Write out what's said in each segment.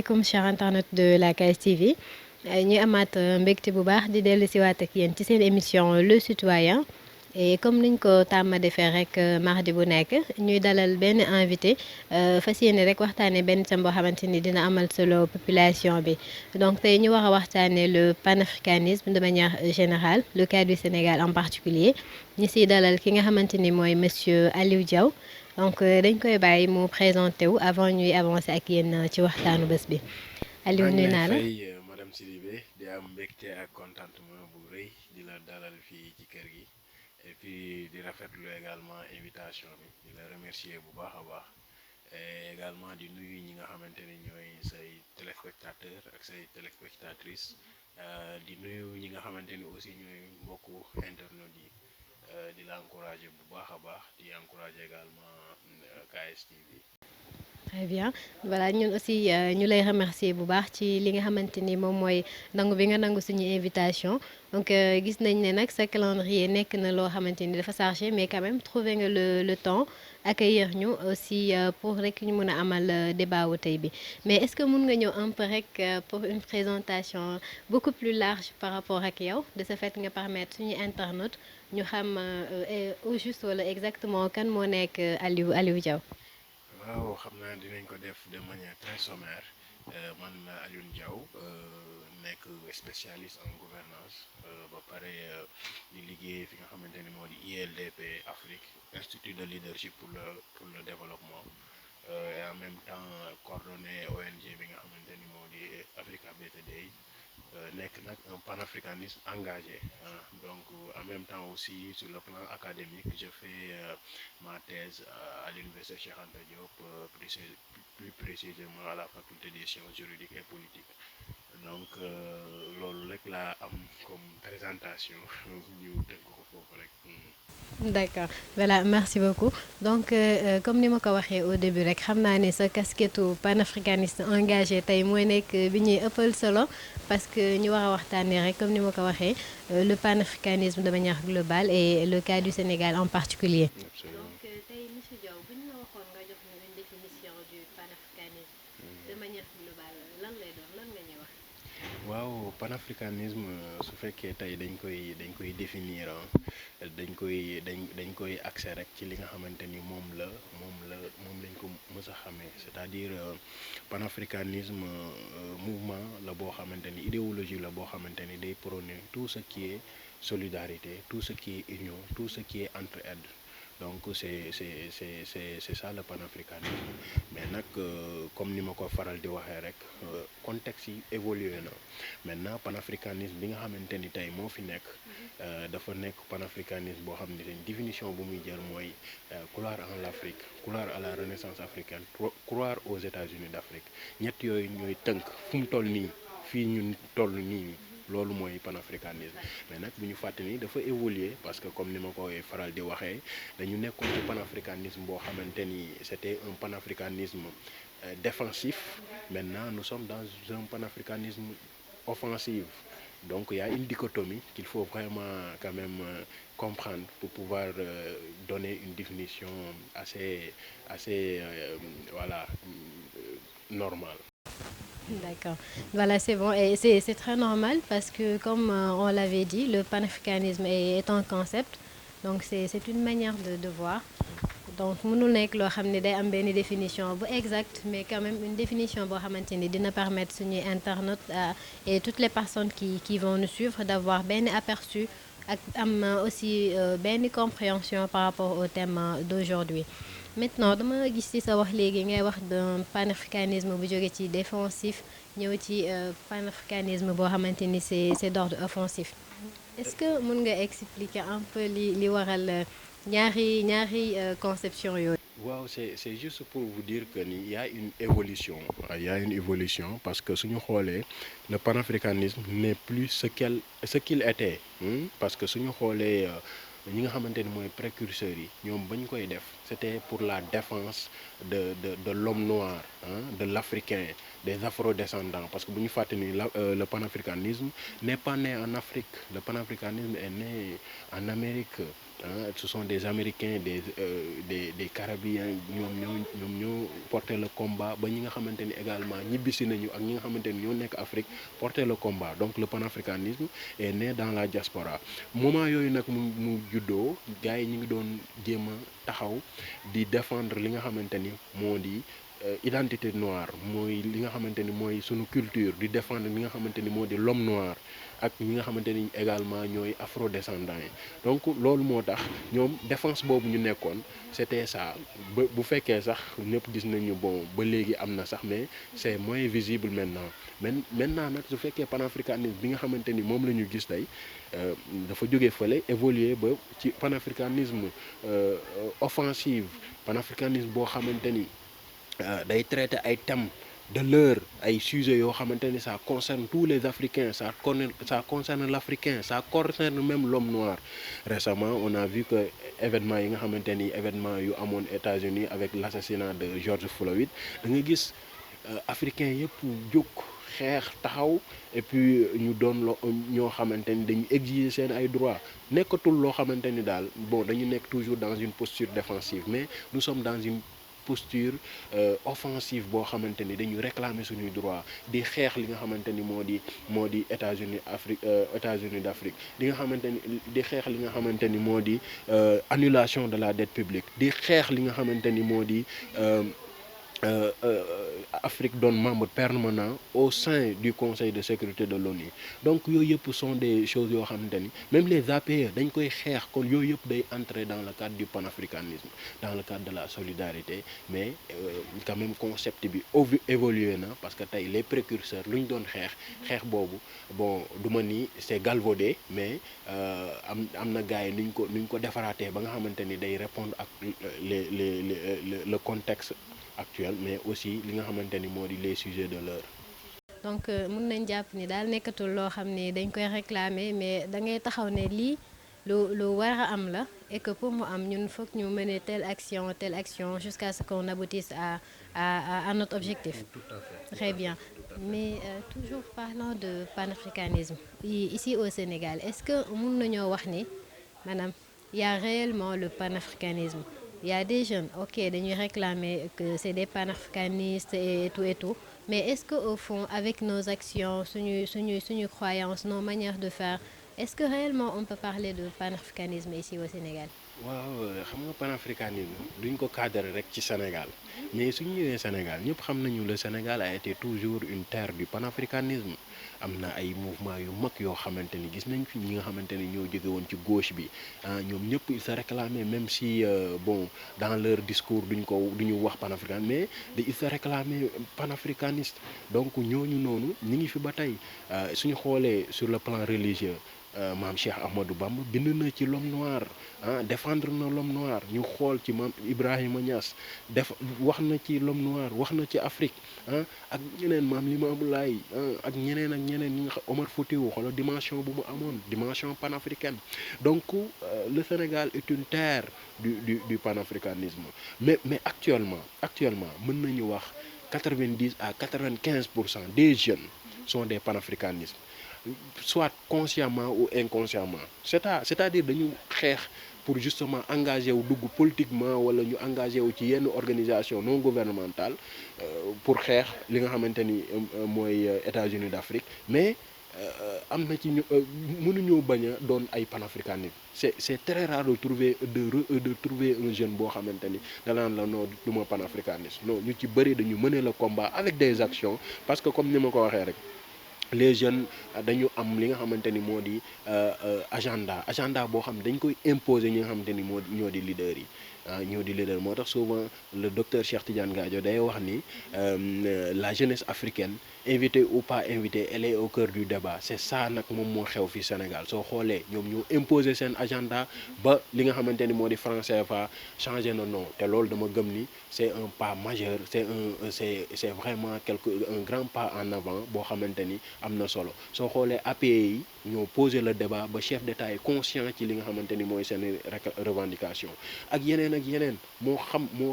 asalaamaaleykum chers internautes de la KS TV ñuy amaat mbégte bu baax di dellu si waat ak yéen ci seen émission Le Citoyen et comme niñ ko tàmm defee rek mardi bu nekk ñuy dalal benn invité fas yéene rek waxtaanee benn thème boo xamante ni dina amal solo population bi donc tey ñu war a waxtaanee le panafricanisme de manière générale le cas du Sénégal en particulier ñi siy dalal ki nga xamante ni mooy monsieur Aliou Diaw. donc dañ koy bàyyi mu présenté wu avant ñuy avancer ak yéen ci waxtaanu bés bi Aliou nuyu naa la fay madame Sidibé di am mbégte ak contentement bu rëy di la dalal fii ci kër gi et puis di rafetlu également invitation bi di la remercier bu baax a baax et également di nuyu ñi nga xamante ni ñooy say téléspectateurs ak say téléspectatrices di nuyu ñi nga xamante ni aussi ñooy mbokku internet yi di la encourager bu baax a baax di encourager également KSTV. très bien voilà ñun aussi ñu lay remercier bu baax ci li nga xamante ni moom mooy nangu bi nga nangu suñu invitation donc gis nañ ne nag sa calendrier nekk na loo xamante ni dafa chargé mais quand même trouver nga le temps accueillir ñu aussi pour rek ñu mën a amal débat wu tey bi mais est-ce que mun nga ñëw un peu rek pour une présentation beaucoup plus large par rapport ak yow de ce fait nga permettre suñu internaute ñu xam au juste wala exactement kan moo nekk Aliou Diaw. waaw xam naa dinañ ko def de manière très sommaire man Alioune Diaw nekk spécialiste en gouvernance ba pare di liggéey fi nga xamante ni moo di ILDP Afrique Institut de leadership pour le développement et en même temps coordonné ONG bi nga xamante ni moo di Africa Better Day nekk nag un panafricaniste engagé donc en même temps aussi sur le plan académique je fais ma thèse à l'université Cheikh Anta Diop plus précisément à la faculté des sciences juridiques et politiques donc loolu rek laa am comme présentation ñu tënk ko foofu rek. D'accord voilà merci beaucoup donc comme ni ma ko waxee au début rek xam naa ne sa casquette panafricaniste engagé tey mooy nekk bi ñuy ëppal solo parce que ñu war a waxtaanee rek comme ni ma ko waxee le panafricanisme de manière globale et le cas du Sénégal en particulier donc tey monsieur Diaw bu ñu la waxoon nga jox ñu une définition du panafricanisme de manière globale lan lay doon lan nga ñuy wax. waaw panafricanisme su fekkee tey dañ koy définir dañ koy accès rek ci li nga xamante ni moom lañ ko mës a xamee c'est-à-dire panafricanisme mouvement la boo xamante ni idéologie la boo xamante ni day prôner tout ce qui est solidarité tout ce qui est union tout ce qui est entraide donc c'est ça le panafricanisme mais nag comme ni ma ko faral di waxee rek contexte yi évolué na maintenant panafricanisme bi nga xamante ni tey moo fi nekk dafa nekk panafricanisme boo xam ne dañ définition bu muy jël mooy croire en l'Afrique croire à la renaissance africaine croire aux États-Unis d'Afrique ñett yooyu ñooy tënk fu mu toll nii fii ñun toll nii loolu mooy panafricanisme mais nag bu ñu fàtte ni dafa évoluer parce que comme ni ma koy faral di waxee dañu nekkoon ci panafricanisme boo xamante ni c'était un panafricanisme défensif maintenant nous sommes dans un panafricanisme offensif donc il y a une dichotomie qu'il faut vraiment quand même comprendre pour pouvoir donner une définition assez voilà normale. D'accord. Voilà, c'est bon. Et c'est très normal parce que, comme on l'avait dit, le panafricanisme est un concept. Donc, c'est une manière de voir. Donc, mënul nekk loo xam ne day am benn définition bu exact mais quand même une définition boo xamante ni dina permettre suñuy internautes et toutes les personnes qui vont nous suivre d'avoir benn aperçu ak am aussi benn compréhension par rapport au thème d'aujourd'hui. Maintenant dama gis ci sa wax léegi ngay wax d'un panafricanisme bu jóge ci défensif ñëw ci panafricanisme boo xamante ni c'est d'ordre offensif est-ce que mën nga expliquer un peu li waral ñaari conception yooyu. waaw c'est juste pour vous dire que ni y a une évolution parce que suñu xoolee le panafricanisme n'est plus ce qu'il était parce que suñu xoolee ñi nga xamante ni mooy précurseurs yi ñoom bañ koy def c'était pour la défense de l'homme noir de l'Africain des afro-descendants parce que bu ñu fàtte ni le panafricanisme n'est pas né en Afrique le panafricanisme est né en Amérique ce sont des Américains, des Caribéens ñoom ñoo porter le combat ba ñi nga xamante ni également ñibbisi nañu ak ñi nga xamante ni ñoo nekk Afrique porter le combat. Donc le panafricanisme est né dans la diaspora. Moment yooyu nag mu juddoo gars yi ñu ngi doon jéem a taxaw di défendre li nga xamante ni moo di identité noire, mooy li nga xamante ni mooy sunu culture, di défendre li nga xamante ni moo di l'homme noir ak ñi nga xamante ni également ñooy afro-descendants yi. Donc loolu moo tax ñoom défense boobu ñu nekkoon c'était ça. Bu fekkee sax ñëpp gis nañu bon ba léegi am na sax, mais c'est moins visible maintenant nag su fekkee panafricanisme bi nga xamante ni moom la ñu gis tey dafa jógee fële évoluer ba ci panafricanisme offensive, panafricanisme boo xamante ni day traiter ay thèmes de l'heure, ay sujets yoo xamante ni ça concerne tous les Africains, ça concerne l'Africain, ça concerne même l'homme noir. Récemment on a vu que événement yi nga xamante ni événement yu amoon États-Unis avec l'assassinat de George Floyd, da nga gis africains yëpp jóg xeex taxaw, et puis ñu doon ñoo xamante ni dañu exiger seen ay droits. Nekkatul loo xamante ni daal bon dañu nekk toujours dans une posture défensive, mais nous sommes dans une posture offensive boo xamante ni dañu réclamer suñuy droit, di xeex li nga xamante ni moo di États-Unis d'Afrique, li nga xamante ni di xeex li nga xamante ni moo di annulation de la dette publique, di xeex li nga xamante ni moo di Afrique doon membre permanent au sein du Conseil de sécurité de l'ONU. Donc yooyu yëpp sont des choses yoo xamante ni même les APE dañ koy xeex, kon yooyu yëpp day entrer dans le cadre du panafricanisme, dans le cadre de la solidarité. Mais quand même concept bi évolué na, parce que tey les précurseurs lu ñu doon xeex boobu bon du ma ni c'est galvaudé, mais am na gars yi nuñ ko defaraatee ba nga xamante ni day répondre ak le contexte actuel, mais aussi li nga xamante ni moo di les sujets de l'heure. Donc mun nañ jàpp ni daal nekkatul loo xam ne dañ koy réclamer, mais da ngay taxaw ne lii lu war a am la, et que pour mu am ñun foog ñu mener telle action jusqu'à ce qu'on aboutisse à notre objectif. Tout à fait. Très bien. Mais toujours parlant de panafricanisme ici au Sénégal, est-ce que mun nañoo wax ni maanaam y a réellement le panafricanisme? Il y a des jeunes, ok, dañuy réclamer que c'est des panafricanistes et tout, mais est-ce que au fond avec nos actions, suñu croyances, nos manières de faire, est-ce que réellement on peut parler de panafricanisme ici au Sénégal? waaw xam nga panafricanisme duñ ko cadrer rek ci Sénégal, mais suñu ñëwee Sénégal ñëpp xam nañu le Sénégal a été toujours une terre du panafricanisme. Am na ay mouvement yu mag yoo xamante ni gis nañ fi ñi nga xamante ni ñoo jóge woon ci gauche bi, ñoom ñëpp ils se réclamaient, même si bon dans leur discours duñu wax panafricain, mais ils se réclamaient panafricanistes. Donc ñooñu noonu ñi ngi fi ba tey. Suñu xoolee sur le plan religieux, maam Cheikh Ahmadou Bamba bind na ci l'homme noir, défendre na l'homme noir. Ñu xool ci maam Ibrahima Niass wax na ci l'homme noir, wax na ci Afrique, ak ñeneen maam Limamou Laye, ak ñeneen ñi nga xam Omar Foutiyou, xoolal dimension bu mu amoon, dimension panafricaine. Donc le Sénégal est une terre du panafricanisme, mais actuellement mën nañu wax 90 à 95% des jeunes sont des panafricanistes, soit consciemment ou inconsciemment. C'est-à-dire dañu xeex pour justement engager wu dugg politiquement, wala ñu engagé wu ci yenn organisation non gouvernementale pour xeex li nga xamante ni mooy États-Unis d'Afrique, mais am na ci ñu mënuñoo bañ a doon ay panafricanistes. C'est très rare de trouver un jeune boo xamante ni danaan la non du ma panafricaniste. Non, ñu ci bëri dañu mener le combat avec des actions, parce que comme ni ma ko waxee rek, les jeunes dañu am li nga xamante ni moo di agenda boo xam ne dañ koy imposer ñi nga xamante ni ñoo di leaders yi. ñoo di leader moo tax souvent le docteur Cheikh Tidiane Gadio day wax ni la jeunesse africaine, invitée ou pas invitée, elle est au cœur du débat. C'est ça nag moom moo xew fi Sénégal. Soo xoolee ñoom ñoo imposer seen agenda ba li nga xamante ni moo di franc CFA changé na non, te loolu dama gëm ni c'est un pas majeur, c'est vraiment un grand pas en avant boo xamante ni am na solo. Soo xoolee APE yi ñoo poser le débat ba chef d'État est conscient ci li nga xamante ni mooy seen revendication, ak yeneen moo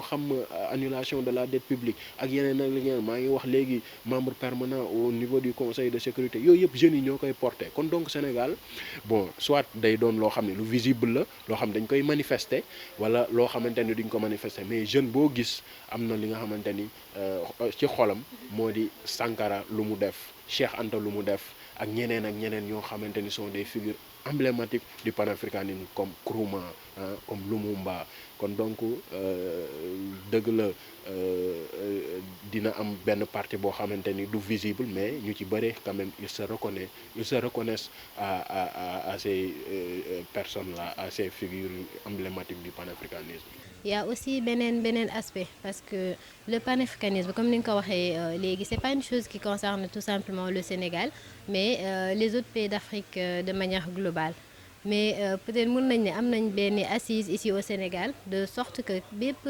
xam annulation de la dette publique, ak yeneen maa ngi wax léegi membre permanent permanent au niveau du conseil de sécurité yooyu yëpp jeunes yi ñoo koy porté kon donc Sénégal bon soit day doon loo xam ne lu visible la loo xam dañ koy manifester wala loo xamante ni duñ ko manifester mais jeune boo gis am na li nga xamante ni ci xolam moo di Sankara lu mu def Cheikh Anta lu mu def ak ñeneen ñoo xamante ni sont des figures emblématiques du panafricanisme comme Nkrumah comme Lumumba kon donc dëgg la dina am benn partie boo xamante ni du visible mais ñu ci bëre quand même ils se reconnaissent à ces personnes là à ces figures emblématiques du panafricanisme. Il y a aussi beneen aspect parce que le panafricanisme comme ni nga ko waxee léegi c'est pas une chose qui concerne tout simplement le Sénégal mais les autres pays d'Afrique de manière globale mais peut-être mën nañ ne am nañ benn assise ici au Sénégal de sorte que bépp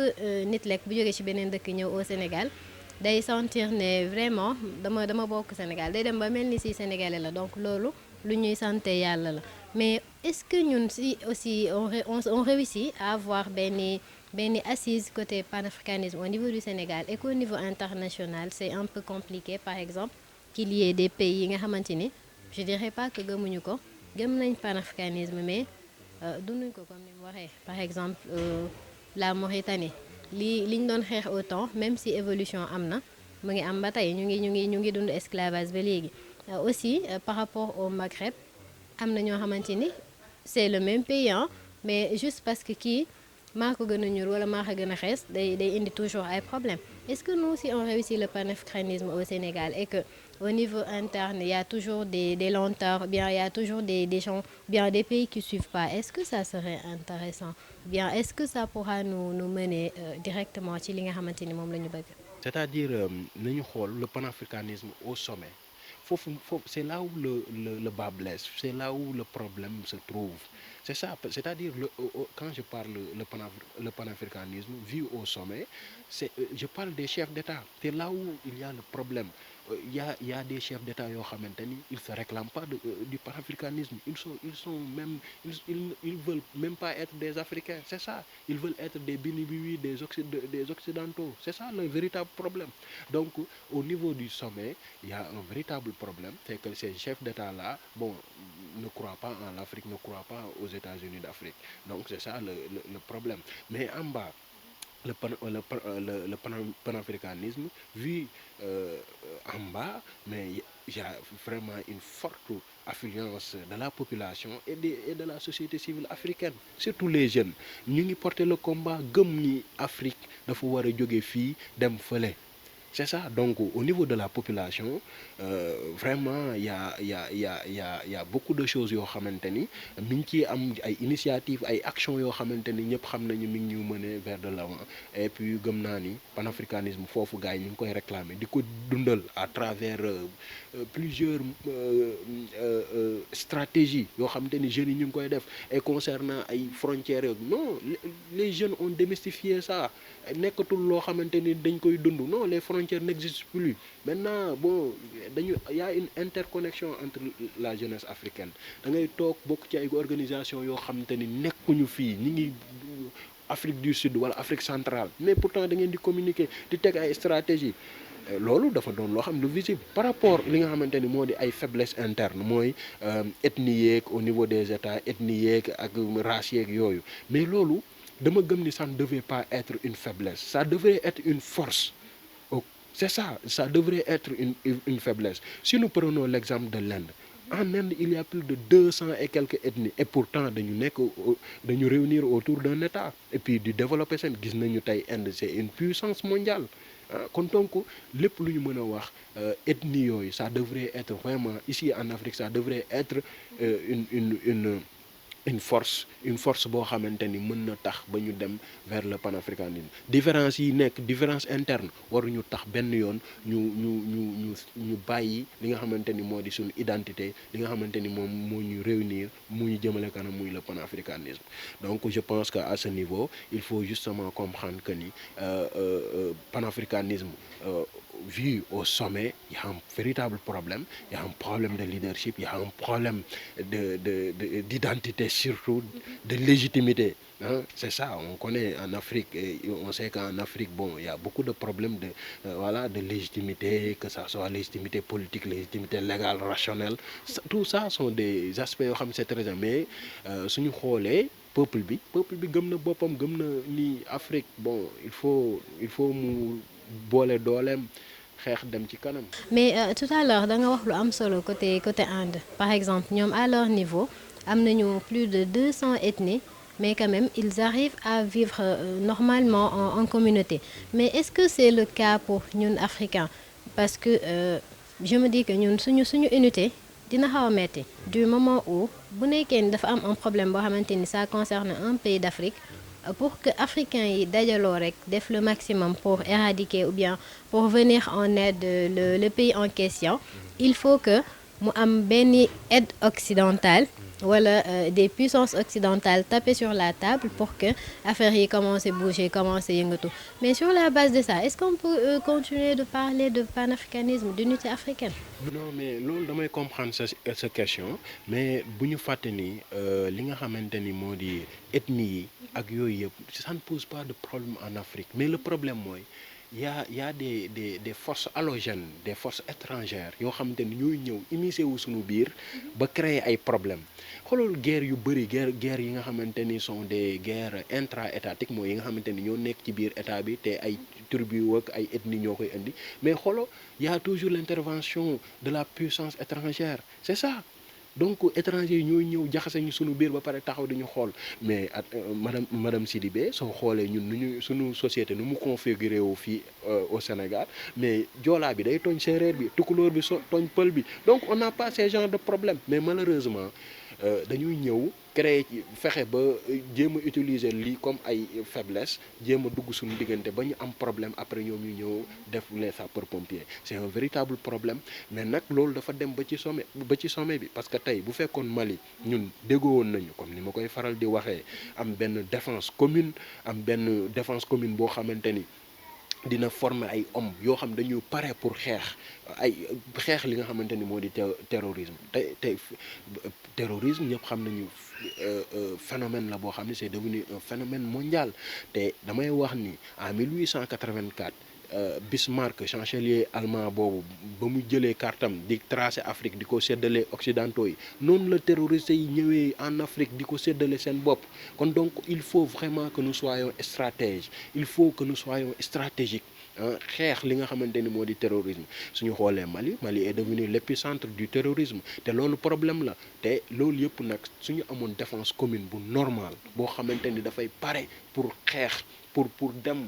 nit lekk bu jógee ci beneen dëkk ñëw au Sénégal day sentir ne vraiment dama bokk Sénégal day dem ba mel ni si sénégalais la donc loolu lu ñuy santé yàlla la mais est-ce que ñun si aussi on réussit à avoir benn assise côté panafricanisme au niveau du Sénégal et qu'au niveau international c'est un peu compliqué par exemple qu'il y ait des pays yi nga xamante ni je dirais pas que gëmuñu ko gëm nañ panafricanisme mais dunduñ ko comme ni mu waxee par exemple la Mauritanie liñ doon xeex autant même si évolution am na mu ngi am ba tey ñu ngi dund esclavage ba léegi aussi par rapport au Maghreb am na ñoo xamante ni c'est le même pays mais juste parce que kii maa ko gën a ñuul wala maa ko gën a xees day indi toujours ay problèmes est-ce que nous si on réussit le panafricanisme au Sénégal et que au niveau interne il y a toujours des lenteurs bien il y a toujours des gens bien des pays qui suivent pas est-ce que ça serait intéressant bien est-ce que ça pourra nous mener directement ci li nga xamante ni moom la ñu bëgg. c'est-à-dire nañu xool le panafricanisme au sommet foofu c'est là où le bas blesse c'est là où le problème se trouve c'est ça c'est-à-dire quand je parle le panafricanisme vu au sommet je parle des chefs d'État c'est là où il y a le problème il y a des chefs d'État yoo xamante ni ils se réclament pas du panafricanisme ils sont même ils veulent même pas être des Africains c'est ça ils veulent être des bini-bini des Occidentaux c'est ça le véritable problème donc au niveau du sommet il y a un véritable problème c'est que ces chefs d'État là bon ne croient pas en l'Afrique ne croient pas aux États-Unis d'Afrique donc c'est ça le problème mais en bas le panafricanisme vu en bas mais il y a vraiment une forte affluence de la population et de la société civile africaine surtout les jeunes ñu ngi porter le combat gëm ni Afrique dafa war a jóge fii dem fële c'est ça donc au niveau de la population vraiment il y a beaucoup de choses yoo xamante ni mi ngi ciy am ay initiatives ay actions yoo xamante ni ñëpp xam nañu mi ngi ñu mener vers de l'avant et puis gëm naa ni panafricanisme foofu gars yi ñu ngi koy réclamer di ko dundal à travers plusieurs stratégies yoo xamante ni jeunes yi ñu ngi koy def et concernant ay frontières yooyu non les jeunes ont démystifié ça nekkatul loo xamante ni dañ koy dund non les frontières n'existent plus maintenant bon y a une interconnexion entre la jeunesse africaine da ngay toog bokk ci ay organisation yoo xamante ni nekkuñu fii ñi ngi Afrique du Sud wala Afrique centrale mais pourtant da ngeen di communiquer di teg ay stratégie loolu dafa doon loo xam lu visible par rapport li nga xamante ni moo di ay faiblesse interne mooy ethnie yeeg au niveau des États ethnie yeeg ak race yeeg yooyu mais loolu dama gëm ni ça ne devait pas être une faiblesse ça devrait être une force c'est ça devrait être une faiblesse si nous prenons l'exemple de l'Inde en Inde il y a plus de 200 et quelques ethnies et pourtant dañu réunir autour d'un État et puis di développer seen gis nañu tey Inde c'est une puissance mondiale kon donc lépp lu ñu mën a wax ethnie yooyu ça devrait être vraiment ici en Afrique ça devrait être une force boo xamante ni mën na tax ba ñu dem vers le panafricanisme différence yi nekk différence interne waruñu tax benn yoon ñu bàyyi li nga xamante ni moo di suñu identité li nga xamante ni moom moo ñu réunir mu ñu jëmale kanam muy le panafricanisme donc je pense que à ce niveau il faut justement comprendre que ni panafricanisme vu au sommet, il y a un véritable problème, il y a un problème de leadership, il y a un problème d'identité surtout, de légitimité. hein. C'est ça, on connaît en Afrique, et on sait qu'en Afrique, bon, il y a beaucoup de problèmes de, voilà, de légitimité, que ça soit légitimité politique, légitimité légale, rationnelle. Tout ça sont des aspects yoo xam ne c'est très bien. Mais suñu xoolee peuple bi gëm na boppam, gëm na ni Afrique, bon, il faut mu boole dooleem xeex dem ci kanam. Mais tout à l'heure da nga wax lu am solo côté Inde par exemple ñoom à leur niveau am nañu plus de 200 ethnies mais quand même ils arrivent à vivre normalement en communauté mais est-ce que c'est le cas pour ñun africains parce que je me dis que ñun suñu unité dina xaw a metti du moment où bu nekkee ni dafa am un problème boo xamante ni ça concerne un pays d'Afrique pour que africains yi dajaloo rek def le maximum pour éradiquer ou bien pour venir en aide le pays en question il faut que mu am benn aide occidentale wala des puissances occidentales taper sur la table pour que affaire yi commencer bouger commencer yëngatu mais sur la base de ça est-ce qu'on peut continuer de parler de panafricanisme d'unité africaine. Non mais loolu damay comprendre sa question mais bu ñu fàtte ni li nga xamante ni moo di ethnie yi ak yooyu yëpp ça ne pose pas de problème en Afrique mais le problème mooy y a des forces allogènes des forces étrangères yoo xamante ni ñooy ñëw immiscé wu suñu biir ba créer ay problèmes xoolal guerre yu bëri guerre yi nga xamante ni sont des guerres intra-étatiques mooy yi nga xamante ni ñoo nekk ci biir état bi te ay tribus ak ay ethnies ñoo koy indi mais xoolal y a toujours l'intervention de la puissance étrangère c'est ça donc étrangers yi ñooy ñëw jaxase ñu sunu biir ba pare taxaw di ñu xool mais madame Sidibé soo xoolee ñun nu ñu sunu société nu mu configuré wu fii au Sénégal mais joolaa bi day tooñ séeréer bi tukulóor bi tooñ pël bi donc on n'a pas ces genres de problème mais malheureusement dañuy ñëw créer ci fexe ba jéem a utiliser lii comme ay faiblesse jéem a dugg suñu diggante ba ñu am problème après ñoom ñu ñëw def les sapeurs-pompiers c'est un véritable problème mais nag loolu dafa dem ba ci sommet bi parce que tey bu fekkoon Mali ñun déggoo woon nañu comme ni ma koy faral di waxee am benn défense commune boo xamante ni dina former ay hommes yoo xam dañu pare pour xeex li nga xamante ni moo di terrorisme tey terrorisme ñëpp xam nañu phénomène la boo xam ne c'est devenu un phénomène mondial te damay wax ni en 1884 Bismarck chancelier allemand boobu ba mu jëlee kartam di tracer Afrique di ko séddale occidentaux yi noonu la terroristes yi ñëwee en Afrique di ko séddale seen bopp kon donc il faut vraiment que nous soyons stratèges il faut que nous soyons stratégiques xeex li nga xamante ni moo di terrorisme suñu xoolee Mali est devenu l'épicentre du terrorisme te loolu problème la te loolu yëpp nag suñu amoon défense commune bu normal boo xamante ni dafay pare pour xeex pour dem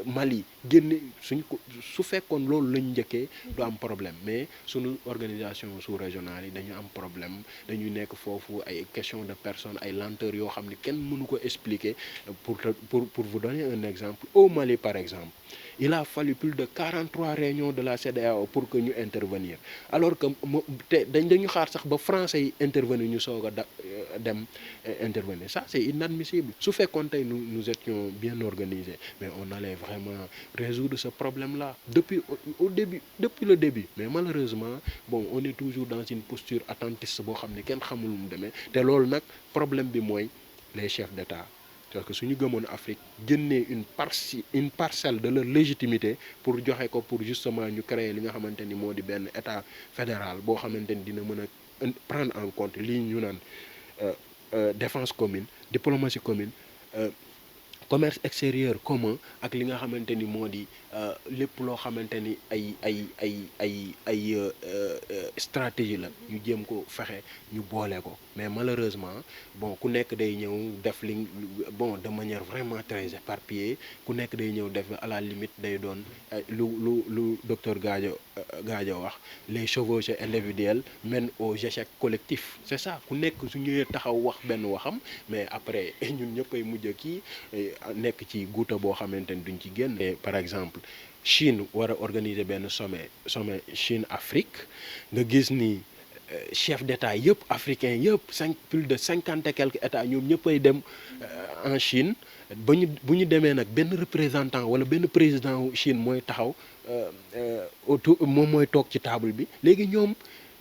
Mali génne su fekkoon loolu lañ njëkkee du am problème mais suñu organisation sous-régionale yi dañu am problème dañu nekk foofu ay question de personnes ay lenteurs yoo xam ne kenn mënu ko expliquer pour vous donner un exemple au Mali par exemple il a fallu plus de 43 réunions de la CEDEAO pour que ñu intervenir alors que dañu xaar sax ba français yi intervenir ñu soog a dem intervenir ça c'est inadmissible su fekkoon tey nous étions bien organisés mais on allait vraiment résoudre ce problème-là depuis le début mais malheureusement bon on est toujours dans une posture attentiste boo xam ne kenn xamul mu demee te loolu nag problème bi mooy les chefs d'État parce que suñu gëmoon Afrique génnee une parcelle de leur légitimité pour joxe ko pour justement ñu créer li nga xamante ni moo di benn état fédéral boo xamante ni dina mën a prendre en compte lii ñu naan défense commune diplomatie commune commerce extérieur commun ak li nga xamante ni moo di lépp loo xamante ni ay stratégie la ñu jéem ko fexe ñu boole ko mais malheureusement bon ku nekk day ñëw def li bon de manière vraiment très éparpillée ku nekk day ñëw def à la limite day doon lu docteur Gadio wax les chevauchées individuelles mènent aux échecs collectifs c'est ça ku nekk su ñëwee taxaw wax benn waxam mais après ñun ñëppay mujj kii nekk ci guuta boo xamante ni duñ ci génn par exemple Chine war a organiser benn sommet Chine Afrique nga gis ni chef d'État yëpp africain yëpp plus de 50 et quelques états ñoom ñëppay dem en Chine bu ñu demee nag benn représentant wala benn président Chine mooy taxaw autour moom mooy toog ci table bi léegi ñoom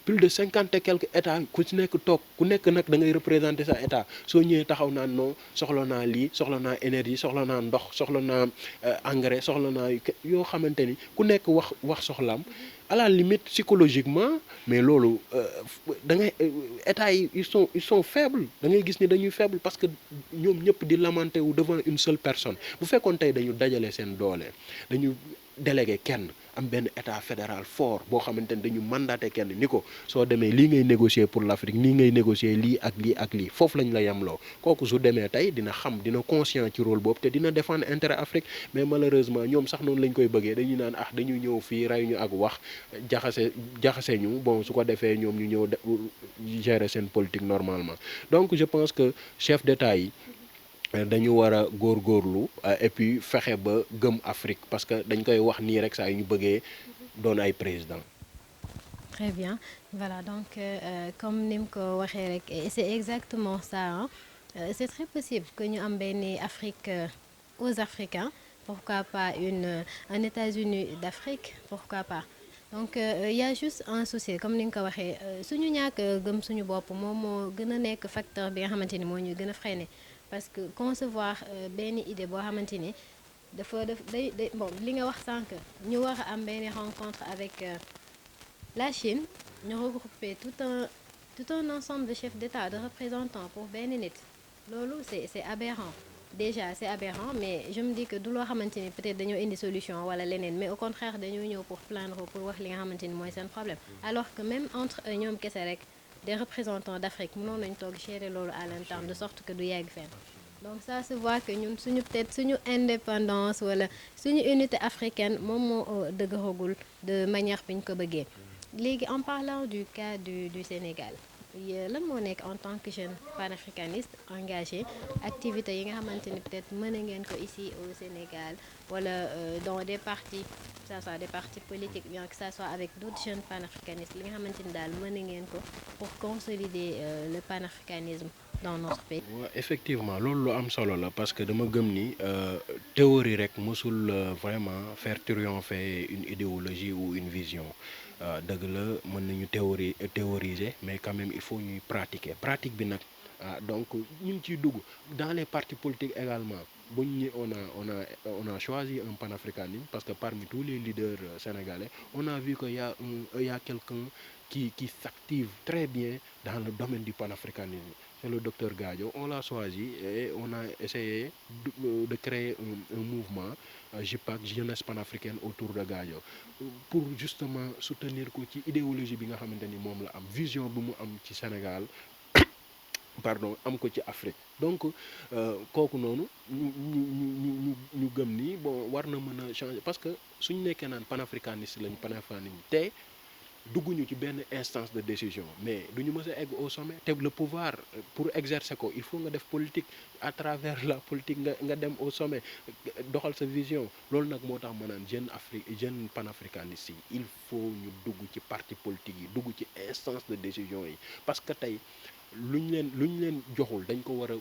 plus de 50 et quelques états ku ci nekk toog ku nekk nag da ngay représenter sa état soo ñëwee taxaw naan non soxla naa lii soxla naa énergie soxla naa ndox soxla naa engrais soxla naa yoo xamante ni ku nekk wax soxlaam à la limite psychologiquement mais loolu da ngay état yi ils sont faibles da ngay gis ni dañuy faible parce que ñoom ñëpp di lamenter wu devant une seule personne bu fekkoon tey dañu dajale seen doole dañu délégué kenn am benn état fédéral fort boo xamante ni dañu mandaté kenn ni ko soo demee lii ngay négocier pour l'Afrique nii ngay négocier lii ak lii ak lii foofu lañ la yemloo kooku su demee tey dina xam dina conscient ci rôle boobu te dina défendre intérêt Afrique mais malheureusement ñoom sax noonu lañ koy bëggee dañuy naan dañuy ñëw fii rey ñu ak wax jaxase ñu bon su ko defee ñoom ñu ñëw gérer seen politique normalement donc je pense que chef d'État yi dañu war a góorgóorlu et puis fexe ba gëm Afrique parce que dañ koy wax nii rek saa yu ñu bëggee doon ay président. Très bien voilà donc comme ni mu ko waxee rek et c'est exactement ça hein. C'est très possible que ñu am benn Afrique aux Africains pourquoi pas un États-Unis d'Afrique pourquoi pas donc y a juste un souci comme ni nga ko waxee suñu ñàkk gëm suñu bopp moom moo gën a nekk facteur bi nga xamante ni moo ñu gën a freiné parce que concevoir benn idée boo xamante ni dafa day bon li nga wax sànq ñu war a am benn rencontre avec la Chine ñu regrouper tout un ensemble de chefs d'État de représentants pour benn nit loolu c'est aberrant déjà c'est aberrant mais je me dis que du loo xamante ni peut-être dañoo indi solution wala leneen mais au contraire dañoo ñëw pour plaindre pour wax li nga xamante ni mooy seen problème alors que même entre ñoom kese rek des représentants d'Afrique mënoon nañ toog gérer loolu à l'interne de sorte que du yegg fenn donc ça se voit que ñun suñu peut-être suñu indépendance wala suñu unité africaine moom moo dëgëragul de manière bi ñu ko bëggee léegi en parlant du cas du Sénégal lan moo nekk en tant que jeune panafricaniste engagé activités yi nga xamante ni peut-être mën ngeen ko ici au Sénégal wala dans des partis que ça soit des partis politiques bien que ça soit avec d'autres jeunes panafricanistes li nga xamante ni daal mën ngeen ko pour consolider le panafricanisme dans notre pays. Ouais, effectivement loolu lu am solo la parce que dama gëm ni théorie rek mosul vraiment faire triompher une idéologie ou une vision dëgg la mën nañu théoriser mais quand même il faut ñuy pratiquer pratique bi nag donc ñu ngi ciy dugg dans les partis politiques également bu ñu on a choisi un panafricanisme parce que parmi tous les leaders sénégalais on a vu que y a quelqu'un qui s'active très bien dans le domaine du panafricanisme. C'est le docteur Gadio, on l'a choisi et on a essayé de créer un mouvement JPAC, jeunesse panafricaine autour de Gadio pour justement soutenir ko ci idéologie bi nga xamante ni moom la am vision bi mu am ci Sénégal pardon am ko ci Afrique donc kooku noonu ñu gëm ni bon war na mën a changer parce que suñu nekkee naan panafricaniste lañ panafricanisme te dugguñu ci benn instance de décision mais duñu mës a egg au sommet te le pouvoir pour exercer ko il faut nga def politique à travers la politique nga dem au sommet doxal sa vision loolu nag moo tax ma naan jeune panafricaniste yi il faut ñu dugg ci parti politique yi dugg ci instance de décision yi parce que tey lu ñu leen joxul dañ ko war a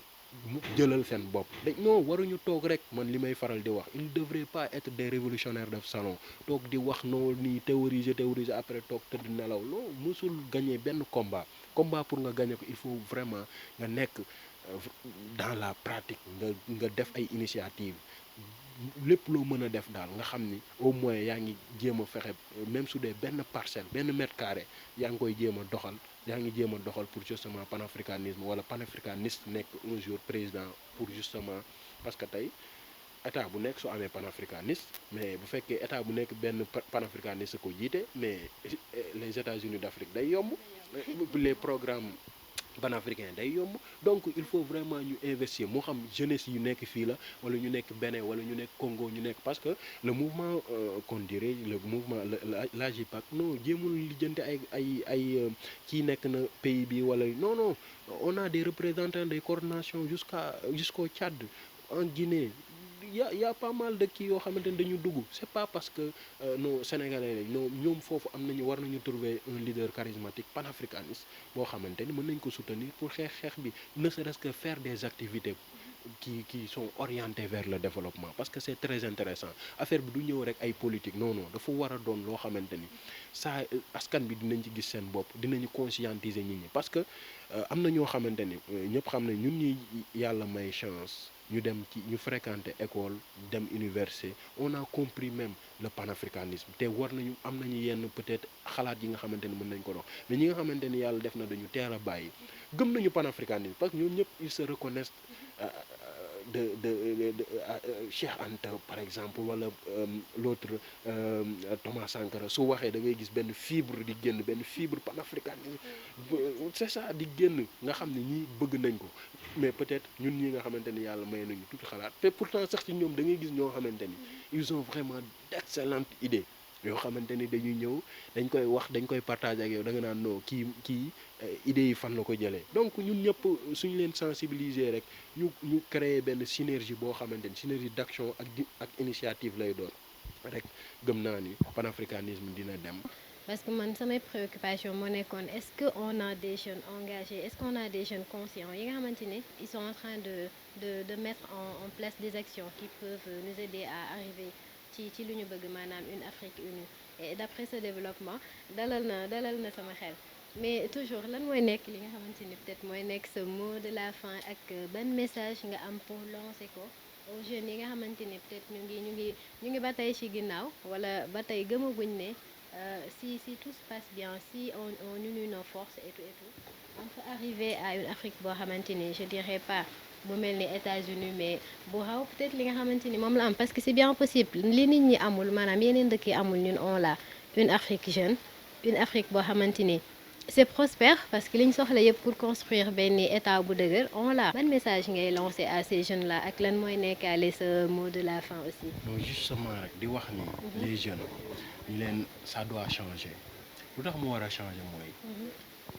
jëlal seen bopp non waruñu toog rek man li may faral di wax il devrait pas être des révolutionnaires de salon toog di wax noo nii théoriser après toog tëdd nelaw loo musul gagner benn combat pour nga gagner ko il faut vraiment nga nekk dans la pratique nga def ay initiative lépp loo mën a def daal nga xam ni au moins yaa ngi jéem a fexe même su dee benn parcelle benn mètre carré yaa ngi koy jéem a doxal pour justement panafricanisme wala panafricaniste nekk un jour président pour justement parce que tey état bu nekk su amee panafricaniste mais bu fekkee état bu nekk benn panafricaniste ko jiite mais les États-Unis d'Afrique day yomb les programmes panafricain day yomb donc il faut vraiment ñu investir moo xam jeunesse yu nekk fii la wala ñu nekk Bénin wala ñu nekk Congo ñu nekk parce que le mouvement qu'on dirait le mouvement la JPAC non jéemul lijjanti ay kii nekk na pays bi wala non on a des représentants des coordinations jusqu'au Tchad en Guinée y a pas mal de kii yoo xamante ne dañu dugg c'est pas parce que non sénégalais lañ non ñoom foofu war nañu trouver un leader charismatique panafricaniste boo xamante ni mën nañ ko soutenir pour xeex bi ne serait-ce que faire des activités qui sont orientés vers le développement parce que c'est très intéressant affaire bi du ñëw rek ay politique non non dafa war a doon loo xamante ni saa askan bi dinañ ci gis seen bopp dinañu conscientiser nit ñi parce que am na ñoo xamante ni ñëpp xam ne ñun ñi yàlla may chance ñu dem ci ñu fréquenter école dem université on a compris même le panafricanisme te war nañu am nañu yenn peut-être xalaat yi nga xamante ni mën nañ ko dox mais ñi nga xamante ni yàlla def na dañu teel a bàyyi gëm nañu panafricanisme parce que ñoom ñëpp ils se reconnaissent de Cheikh Anta par exemple wala l'autre Thomas Sankara su waxee da ngay gis benn fibre di génn benn fibre panafricanisme c'est ça di génn nga xam ne ñii bëgg nañ ko mais peut-être ñun ñi nga xamante ni yàlla may nañu tuuti xalaat te pourtant sax ci ñoom da ngay gis ñoo xamante ni ils ont vraiment d'excellentes idées yoo xamante ni dañuy ñëw dañ koy wax dañ koy partager ak yow da nga naan non kii idées yi fan la ko jëlee donc ñun ñëpp suñu leen sensibiliser rek ñu créer benn synergie boo xamante ni synergie d'action ak initiative lay doon rek gëm naa ni panafricanisme dina dem. Parce que man samay préoccupation moo nekkoon est-ce que on a des jeunes engagés est-ce qu'on a des jeunes conscients yi nga xamante ni ils sont en train de mettre en place des actions qui peuvent nous aider à arriver ci lu ñu bëgg maanaam une Afrique unie et d'après ce développement dalal na sama xel mais toujours lan mooy nekk li nga xamante ni peut-être mooy nekk ce mot de la fin ak ban message nga am pour lancer ko aux jeunes yi nga xamante ni peut-être ñu ngi ba tey ci ginnaaw wala ba tey gëmaguñ ne si tout se passe bien si on unit nos forces et tout on peut arriver à une Afrique boo xamante ni je dirais pas bu mel ni États-Unis mais bu xaw peut-être li nga xamante ni moom la am parce que c'est bien possible li nit ñi amul maanaam yeneen dëkk yi amul ñun on l'a une Afrique jeune une Afrique boo xamante ni c'est prospère parce que li ñu soxla yëpp pour construire benn état bu dëgër on l'a. Ban message ngay lancer à ces jeunes là ak lan mooy nekkaale ce mot de la fin aussi. non justement rek di wax ni les jeunes ñu leen ça doit changer lu tax mu war a changer mooy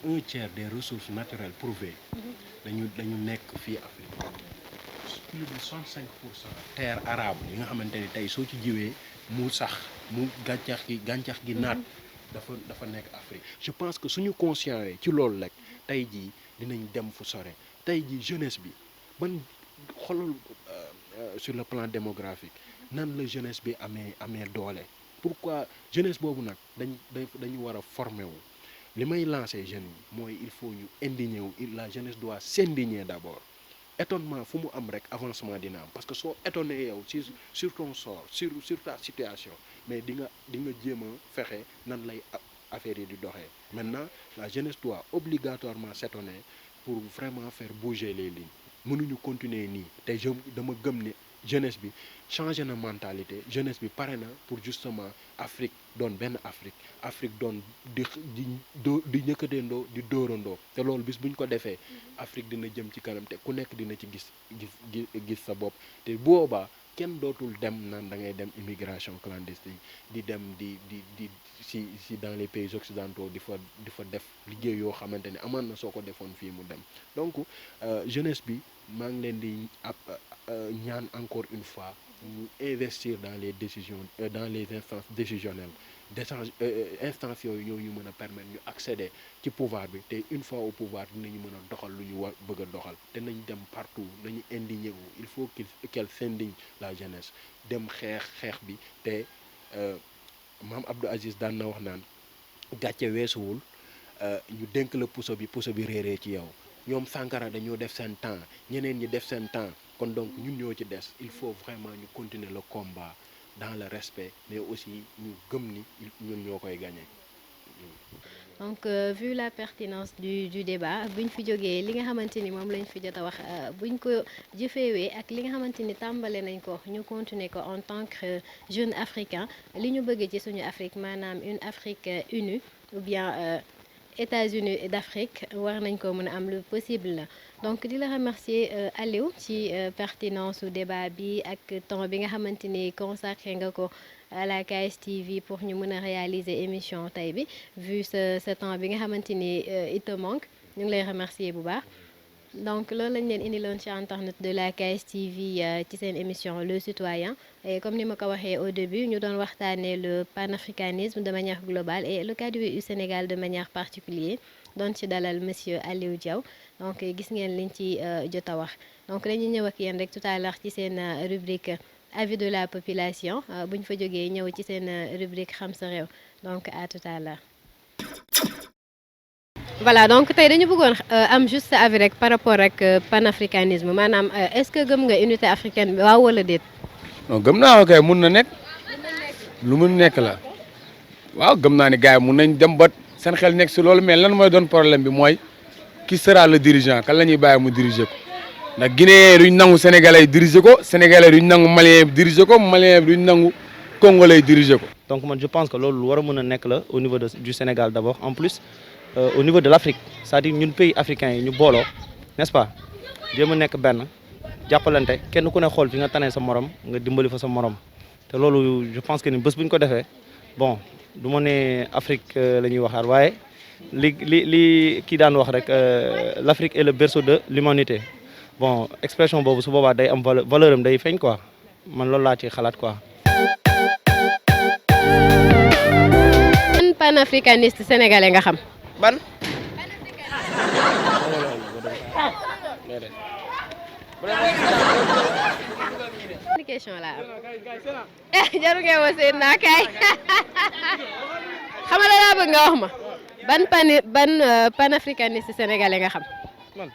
un tiers des ressources naturelles prouvées dañu nekk fii Afrique plus de 65% terre arable yi nga xamante ni tey soo ci jiwee mu sax mu gàncax gi naat dafa nekk Afrique je pense que suñu conscient ci loolu rek tey jii dinañ dem fu sore tey jii jeunesse bi ban xoolal sur le plan démographique nan la jeunesse bi amee doole pourquoi jeunesse boobu nag dañu war a former wu li may lancer jeunes yi mooy il faut ñu indigner wu la jeunesse doit s'indigner d'abord étonnement fu mu am rek avancement dina am parce que soo étonné yow sur ton sort sur ta situation mais di nga jéem a fexe nan lay affaire yi di doxee maintenant la jeunesse doit obligatoirement s'étonner pour vraiment faire bouger les lignes mënuñu continuer nii te dama gëm ne jeunesse bi changer na mentalité jeunesse bi pare na pour justement Afrique doon benn Afrique doon di ñëkkateendoo di dóorandoo te loolu bis buñ ko defee Afrique dina jëm ci kanam te ku nekk dina ci gis sa bopp te boobaa kenn dootul dem naan da ngay dem immigration clandestine di dem di si dans les pays occidentaux di fa def liggéey yoo xamante ne amaan na soo ko defoon fii mu dem donc jeunesse bi maa ngi leen di ñaan encore une fois ñu investir dans les décisions dans les instances décisionnelles instances yooyu ñoo ñu mën a permettre ñu accéder ci pouvoir bi te une fois au pouvoir dinañu mën a doxal lu ñu bëgg a doxal te nañ dem partout nañu indigné wu il faut qu'elle s'indigne la jeunesse dem xeex bi te maam Abdou Aziz daan na wax naan gàcce weesuwul ñu dénk la puso bi réeree ci yow ñoom Sankara dañoo def seen temps ñeneen ñi def seen temps kon donc ñun ñoo ci des il faut vraiment ñu continuer le combat dans le respect mais aussi ñu gëm ni ñun ñoo koy gagner. Donc vu la pertinence du débat buñ fi jógee li nga xamante ni moom lañ fi jot a wax buñ ko jëfeewee ak li nga xamante ni tàmbale nañ ko ñu continuer ko en tant que jeune africain li ñu bëgg ci suñu Afrique maanaam une Afrique unie ou bien États-Unis d'Afrique war nañ ko mën a am lu possible la donc di la remercier Aliou ci pertinence su débat bi ak temps bi nga xamante ni consacré nga ko à la KSTV pour ñu mën a réaliser émission tey bi vu ce temps bi nga xamante ni il te manque ñu ngi lay remercier bu baax donc loolu lañ leen indiloon ci internet de la KSTV ci seen émission Le Citoyen et comme ni ma ko waxee au début ñu doon waxtaanee le panafricanisme de manière globale et le cas du Sénégal de manière particulière doon ci dalal monsieur Aliou Diaw donc gis ngeen liñ ci jot a wax donc dañuy ñëw ak yéen rek tout à l'heure ci seen rubrique avis de la population bu ñu fa jógee ñëw ci seen rubrique xam sa réew donc à tout à l'heure. Voilà donc tey dañu bëggoon am juste avis rek par rapport ak panafricanisme maanaam est-ce que gëm nga unité africaine bi waaw wala déet. non gëm naa ok mun na nekk lu mun nekk la waaw gëm naa ni gars yi mun nañ dem ba seen xel nekk si loolu mais lan mooy doon problème bi mooy qui sera le dirigeant kan la ñuy bàyyi mu diriger ko ndax Guinéen duñ nangu sénégalais diriger ko sénégalais duñ nangu malien diriger ko malien duñ nangu congolais diriger ko. donc man je pense que loolu war a mën a nekk la au niveau du Sénégal d'abord en plus au niveau de l'Afrique c'est-à-dire ñun pays africains yi ñu booloo n'est-ce pas jéem a nekk benn jàppalante kenn ku ne xool fi nga tane sa morom nga dimbali fa sa morom te loolu je pense que ni bés bu ñu ko defee bon du ma ne Afrique la ñuy waxaat waaye li kii daan wax rek l'Afrique est le berceau de l'humanité bon expression boobu su boobaa day am valeur am day feeñ quoi man loolu laa ci xalaat quoi. ban panafricaniste sénégalais nga xam. ban. question la am jaru ngeen ma seen naa kay xam nga laa bëgg nga wax ma ban panafricaniste sénégalais nga xam. man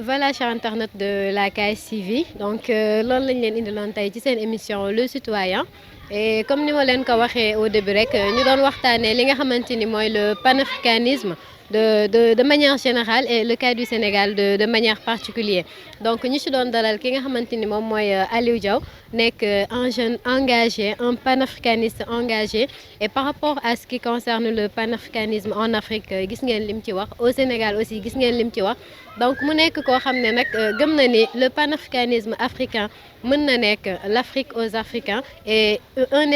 Voilà chers internautes de la KS TV donc loolu lañ leen indiloon tey ci seen émission Le Citoyen et comme ni ma leen ko waxee au début rek ñu doon waxtaanee li nga xamante ni mooy le panafricanisme de manière générale et le cas du Sénégal de manière particulière donc ñu ci doon dalal ki nga xamante ni moom mooy Aliou Diaw nekk un jeune engagé un panafricaniste engagé et par rapport à ce qui concerne le panafricanisme en Afrique gis ngeen lim ci wax au Sénégal aussi gis ngeen lim ci wax donc mu nekk koo xam ne nag gëm na ni le panafricanisme africain mën na nekk l'Afrique aux Africains et un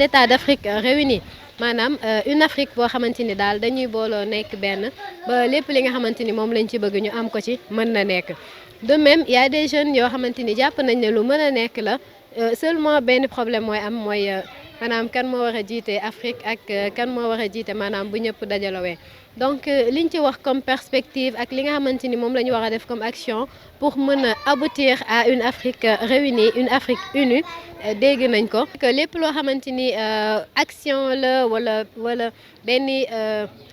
état d'Afrique réuni maanaam une Afrique boo xamante ni daal dañuy booloo nekk benn ba lépp li nga xamante ni moom lañ ci bëgg ñu am ko ci mën na nekk de même il y a des jeunes yoo xamante ni jàpp nañ ne lu mën a nekk la seulement benn problème mooy am mooy maanaam kan moo war a jiite Afrique ak kan moo war a jiite maanaam bu ñëpp dajalowee donc liñ ci wax comme perspective ak li nga xamante ni moom la ñu war a def comme action pour mën a aboutir à une Afrique réunie une Afrique unie dégg nañ ko que lépp loo xamante ni action la wala benn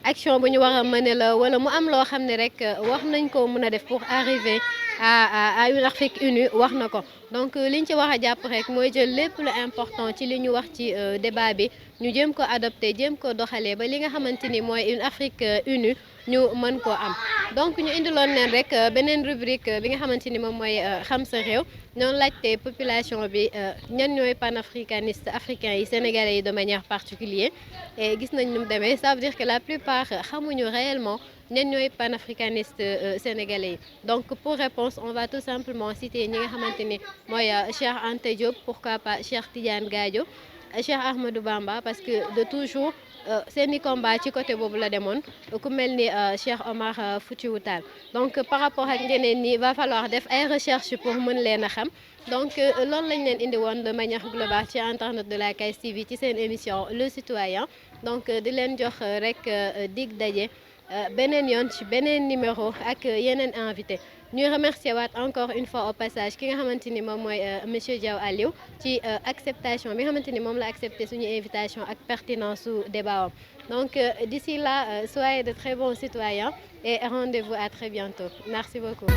action bu ñu war a mëne la wala mu am loo xam ne rek wax nañ ko mën a def pour arriver à une Afrique unie wax na ko donc liñ ci war a jàpp rek mooy jël lépp lu important ci li ñu wax ci débat bi ñu jéem ko adopté jéem ko doxalee ba li nga xamante ni mooy une Afrique unie ñu mën koo am donc ñu indiloon leen rek beneen rubrique bi nga xamante ni moom mooy xam sa réew noonu laajte population bi ñan ñooy panafricanistes africains yi sénégalais yi de manière particulière et gis nañ nu mu demee ça veut dire que la plupart xamuñu réellement ñan ñooy panafricanistes sénégalais yi donc pour réponse on va tout simplement citer ñi nga xamante ni mooy Cheikh Anta Diop pourquoi pas Cheikh Tidiane Gadio Cheikh Ahmadou Bamba parce que de toujours seeni combat ci côté boobu la demoon ku mel ni Cheikh Omar Foutiyou Tall donc par rapport ak ñeneen ñi va falloir def ay recherche pour mën leen a xam donc loolu lañ leen indi woon de manière globale ci internet de la KS TV ci seen émission Le Citoyen donc di leen jox rek dig daje beneen yoon ci beneen numéro ak yeneen invité ñuy remercier waat encore une fois au passage ki nga xamante ni moom mooy monsieur Diaw Aliou ci acceptation bi nga xamante ni moom la accepté suñu invitation ak pertinence su débat am donc d'ici là soyez de très bons citoyens et rendez-vous à très bientôt merci beaucoup